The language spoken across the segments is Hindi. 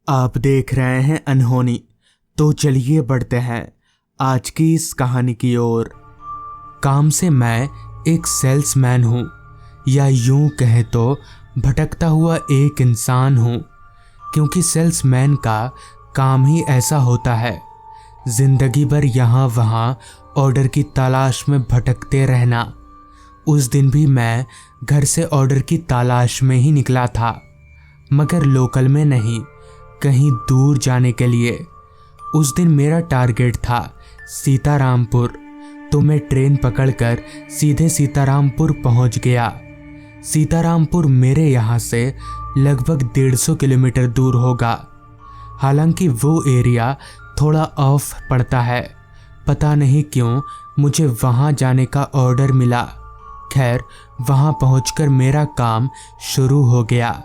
आप देख रहे हैं अनहोनी। तो चलिए बढ़ते हैं आज की इस कहानी की ओर। काम से मैं एक सेल्समैन हूँ, या यूं कहें तो भटकता हुआ एक इंसान हूँ, क्योंकि सेल्समैन का काम ही ऐसा होता है, जिंदगी भर यहाँ वहाँ ऑर्डर की तलाश में भटकते रहना। उस दिन भी मैं घर से ऑर्डर की तलाश में ही निकला था, मगर लोकल में नहीं, कहीं दूर जाने के लिए। उस दिन मेरा टारगेट था सीतारामपुर, तो मैं ट्रेन पकड़कर सीधे सीतारामपुर पहुंच गया। सीतारामपुर मेरे यहाँ से लगभग 150 किलोमीटर दूर होगा। हालांकि वो एरिया थोड़ा ऑफ पड़ता है, पता नहीं क्यों मुझे वहाँ जाने का ऑर्डर मिला। खैर, वहाँ पहुंचकर मेरा काम शुरू हो गया।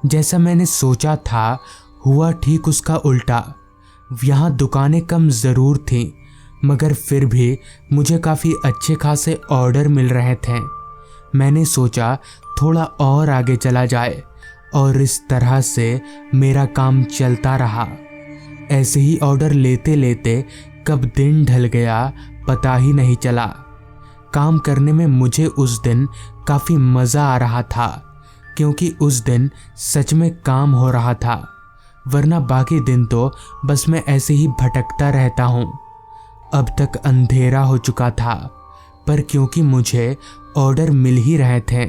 जैसा मैंने सोचा था हुआ ठीक उसका उल्टा। यहाँ दुकानें कम ज़रूर थीं, मगर फिर भी मुझे काफ़ी अच्छे खासे ऑर्डर मिल रहे थे। मैंने सोचा थोड़ा और आगे चला जाए, और इस तरह से मेरा काम चलता रहा। ऐसे ही ऑर्डर लेते लेते कब दिन ढल गया पता ही नहीं चला। काम करने में मुझे उस दिन काफ़ी मज़ा आ रहा था, क्योंकि उस दिन सच में काम हो रहा था, वरना बाकी दिन तो बस मैं ऐसे ही भटकता रहता हूँ। अब तक अंधेरा हो चुका था, पर क्योंकि मुझे ऑर्डर मिल ही रहे थे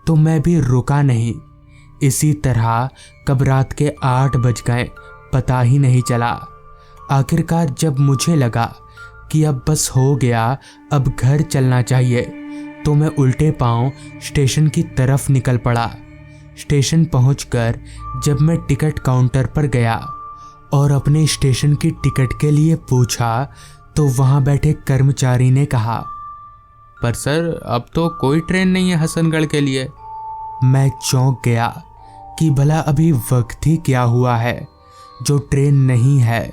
तो मैं भी रुका नहीं। इसी तरह कब रात के 8 बज गए पता ही नहीं चला। आखिरकार जब मुझे लगा कि अब बस हो गया, अब घर चलना चाहिए, तो मैं उल्टे पांव स्टेशन की तरफ निकल पड़ा। स्टेशन पहुंचकर जब मैं टिकट काउंटर पर गया और अपने स्टेशन की टिकट के लिए पूछा, तो वहां बैठे कर्मचारी ने कहा, पर सर, अब तो कोई ट्रेन नहीं है हसनगढ़ के लिए। मैं चौंक गया कि भला अभी वक्त ही क्या हुआ है जो ट्रेन नहीं है।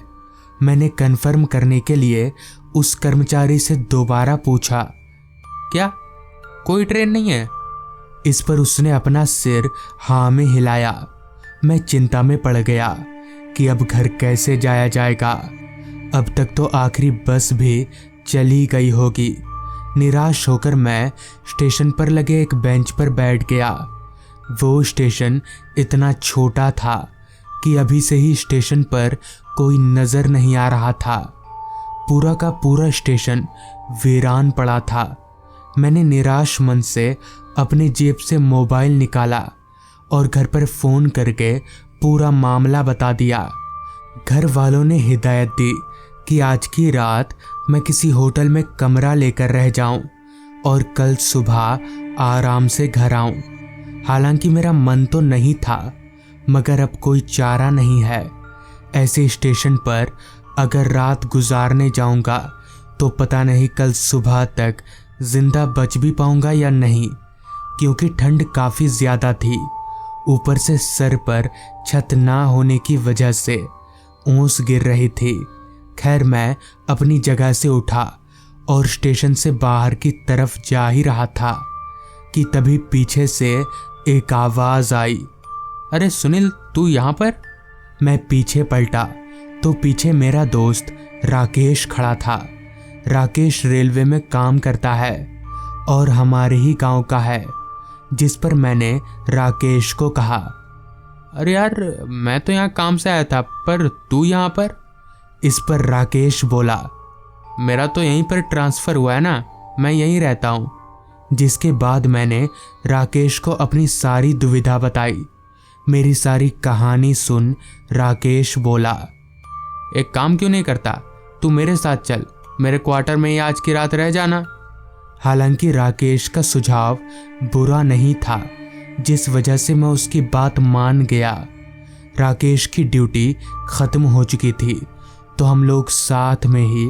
मैंने कन्फर्म करने के लिए उस कर्मचारी से दोबारा पूछा, क्या कोई ट्रेन नहीं है? इस पर उसने अपना सिर हाँ में हिलाया। मैं चिंता में पड़ गया कि अब घर कैसे जाया जाएगा। अब तक तो आखिरी बस भी चली गई होगी। निराश होकर मैं स्टेशन पर लगे एक बेंच पर बैठ गया। वो स्टेशन इतना छोटा था कि अभी से ही स्टेशन पर कोई नज़र नहीं आ रहा था। पूरा का पूरा स्टेशन वीरान पड़ा था। मैंने निराश मन से अपने जेब से मोबाइल निकाला और घर पर फ़ोन करके पूरा मामला बता दिया। घर वालों ने हिदायत दी कि आज की रात मैं किसी होटल में कमरा लेकर रह जाऊं और कल सुबह आराम से घर आऊं। हालांकि मेरा मन तो नहीं था, मगर अब कोई चारा नहीं है। ऐसे स्टेशन पर अगर रात गुजारने जाऊंगा तो पता नहीं कल सुबह तक जिंदा बच भी पाऊंगा या नहीं, क्योंकि ठंड काफ़ी ज़्यादा थी। ऊपर से सर पर छत ना होने की वजह से ओस गिर रही थी। खैर, मैं अपनी जगह से उठा और स्टेशन से बाहर की तरफ जा ही रहा था कि तभी पीछे से एक आवाज़ आई, अरे सुनील, तू यहाँ पर? मैं पीछे पलटा तो पीछे मेरा दोस्त राकेश खड़ा था। राकेश रेलवे में काम करता है और हमारे ही गांव का है। जिस पर मैंने राकेश को कहा, अरे यार, मैं तो यहाँ काम से आया था, पर तू यहाँ पर? इस पर राकेश बोला, मेरा तो यहीं पर ट्रांसफ़र हुआ है ना, मैं यहीं रहता हूँ। जिसके बाद मैंने राकेश को अपनी सारी दुविधा बताई। मेरी सारी कहानी सुन राकेश बोला, एक काम क्यों नहीं करता, तू मेरे साथ चल, मेरे क्वार्टर में ही आज की रात रह जाना। हालांकि राकेश का सुझाव बुरा नहीं था, जिस वजह से मैं उसकी बात मान गया। राकेश की ड्यूटी ख़त्म हो चुकी थी, तो हम लोग साथ में ही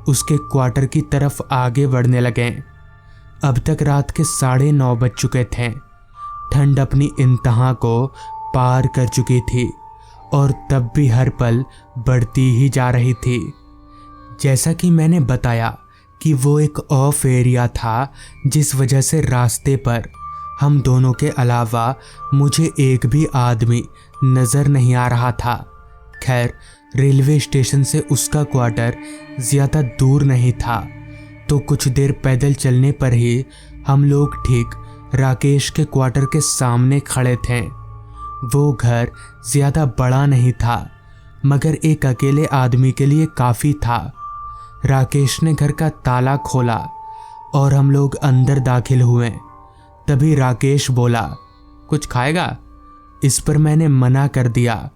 उसके क्वार्टर की तरफ आगे बढ़ने लगे। अब तक रात के 9:30 बज चुके थे। ठंड अपनी इंतहा को पार कर चुकी थी और तब भी हर पल बढ़ती ही जा रही थी। जैसा कि मैंने बताया कि वो एक ऑफ एरिया था, जिस वजह से रास्ते पर हम दोनों के अलावा मुझे एक भी आदमी नज़र नहीं आ रहा था। खैर, रेलवे स्टेशन से उसका क्वार्टर ज़्यादा दूर नहीं था, तो कुछ देर पैदल चलने पर ही हम लोग ठीक राकेश के क्वार्टर के सामने खड़े थे। वो घर ज़्यादा बड़ा नहीं था, मगर एक अकेले आदमी के लिए काफ़ी था। राकेश ने घर का ताला खोला और हम लोग अंदर दाखिल हुए। तभी राकेश बोला, कुछ खाएगा? इस पर मैंने मना कर दिया,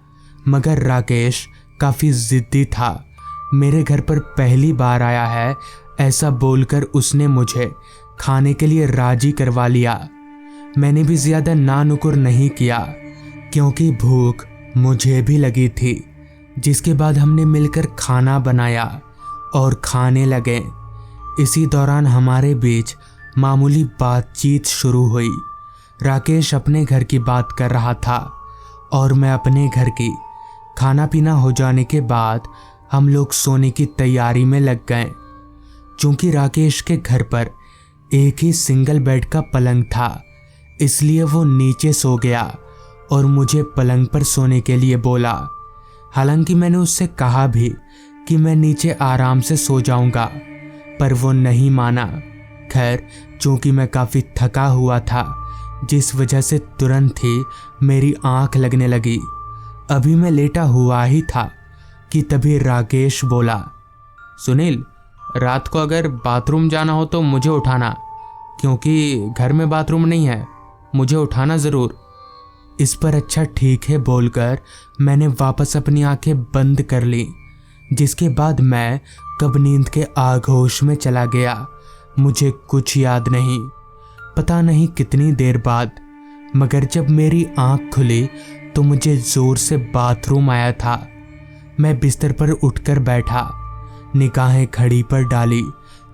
मगर राकेश काफ़ी ज़िद्दी था। मेरे घर पर पहली बार आया है, ऐसा बोलकर उसने मुझे खाने के लिए राजी करवा लिया। मैंने भी ज़्यादा नानुकुर नहीं किया, क्योंकि भूख मुझे भी लगी थी। जिसके बाद हमने मिलकर खाना बनाया और खाने लगे। इसी दौरान हमारे बीच मामूली बातचीत शुरू हुई। राकेश अपने घर की बात कर रहा था और मैं अपने घर की। खाना पीना हो जाने के बाद हम लोग सोने की तैयारी में लग गए। चूंकि राकेश के घर पर एक ही सिंगल बेड का पलंग था, इसलिए वो नीचे सो गया और मुझे पलंग पर सोने के लिए बोला। हालांकि मैंने उससे कहा भी कि मैं नीचे आराम से सो जाऊंगा, पर वो नहीं माना। खैर, चूंकि मैं काफ़ी थका हुआ था, जिस वजह से तुरंत ही मेरी आंख लगने लगी। अभी मैं लेटा हुआ ही था कि तभी राकेश बोला, सुनील, रात को अगर बाथरूम जाना हो तो मुझे उठाना, क्योंकि घर में बाथरूम नहीं है। मुझे उठाना ज़रूर। इस पर अच्छा ठीक है बोलकर मैंने वापस अपनी आंखें बंद कर ली, जिसके बाद मैं कब नींद के आगोश में चला गया। मुझे कुछ याद नहीं, पता नहीं कितनी देर बाद, मगर जब मेरी आंख खुली तो मुझे ज़ोर से बाथरूम आया था। मैं बिस्तर पर उठकर बैठा, निगाहें घड़ी पर डाली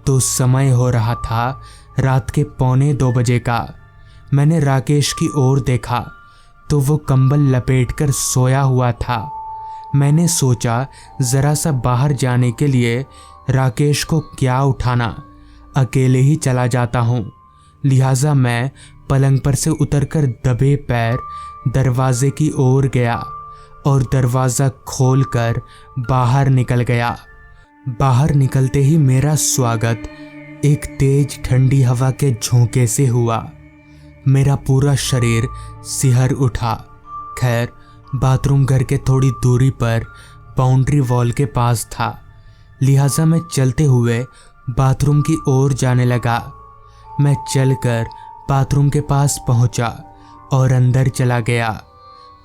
तो समय हो रहा था रात के 1:45 बजे का। मैंने राकेश की ओर देखा तो वो कंबल लपेटकर सोया हुआ था। मैंने सोचा ज़रा सा बाहर जाने के लिए राकेश को क्या उठाना, अकेले ही चला जाता हूँ। लिहाजा मैं पलंग पर से उतरकर दबे पैर दरवाजे की ओर गया और दरवाज़ा खोलकर बाहर निकल गया। बाहर निकलते ही मेरा स्वागत एक तेज ठंडी हवा के झोंके से हुआ। मेरा पूरा शरीर सिहर उठा। खैर, बाथरूम घर के थोड़ी दूरी पर बाउंड्री वॉल के पास था, लिहाजा मैं चलते हुए बाथरूम की ओर जाने लगा। मैं चलकर बाथरूम के पास पहुंचा और अंदर चला गया।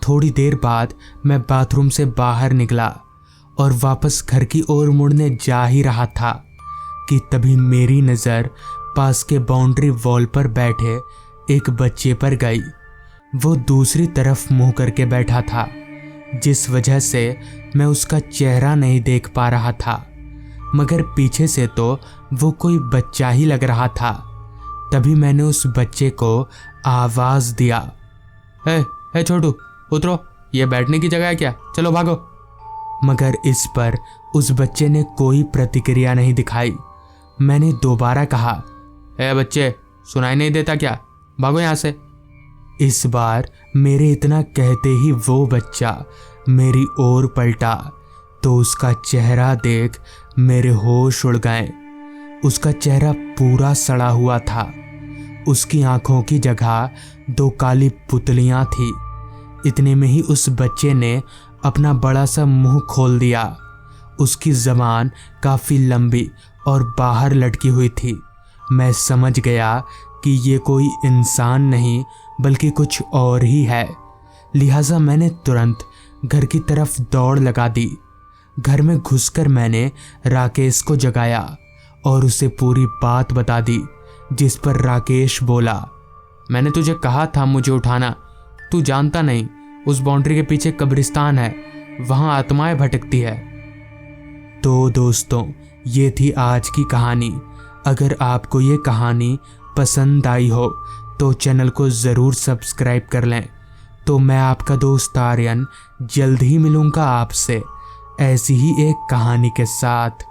थोड़ी देर बाद मैं बाथरूम से बाहर निकला और वापस घर की ओर मुड़ने जा ही रहा था कि तभी मेरी नज़र पास के बाउंड्री वॉल पर बैठे एक बच्चे पर गई। वो दूसरी तरफ मुंह करके बैठा था, जिस वजह से मैं उसका चेहरा नहीं देख पा रहा था, मगर पीछे से तो वो कोई बच्चा ही लग रहा था। तभी मैंने उस बच्चे को आवाज़ दिया, हे छोटू, उतरो, ये बैठने की जगह है क्या? चलो भागो। मगर इस पर उस बच्चे ने कोई प्रतिक्रिया नहीं दिखाई। मैंने दोबारा कहा, बच्चे, सुनाई नहीं देता क्या? भागो यहाँ से। इस बार मेरे इतना कहते ही वो बच्चा मेरी ओर पलटा तो उसका चेहरा देख मेरे होश उड़ गए। उसका चेहरा पूरा सड़ा हुआ था। उसकी आंखों की जगह 2 काली पुतलियां थी। इतने में ही उस बच्चे ने अपना बड़ा सा मुंह खोल दिया। उसकी ज़बान काफ़ी लंबी और बाहर लटकी हुई थी। मैं समझ गया कि ये कोई इंसान नहीं बल्कि कुछ और ही है। लिहाजा मैंने तुरंत घर की तरफ दौड़ लगा दी। घर में घुसकर मैंने राकेश को जगाया और उसे पूरी बात बता दी, जिस पर राकेश बोला, मैंने तुझे कहा था मुझे उठाना, तू जानता नहीं, उस बाउंड्री के पीछे कब्रिस्तान है, वहाँ आत्माएं भटकती है। तो दोस्तों, ये थी आज की कहानी। अगर आपको ये कहानी पसंद आई हो तो चैनल को ज़रूर सब्सक्राइब कर लें। तो मैं आपका दोस्त आर्यन जल्द ही मिलूँगा आपसे ऐसी ही एक कहानी के साथ।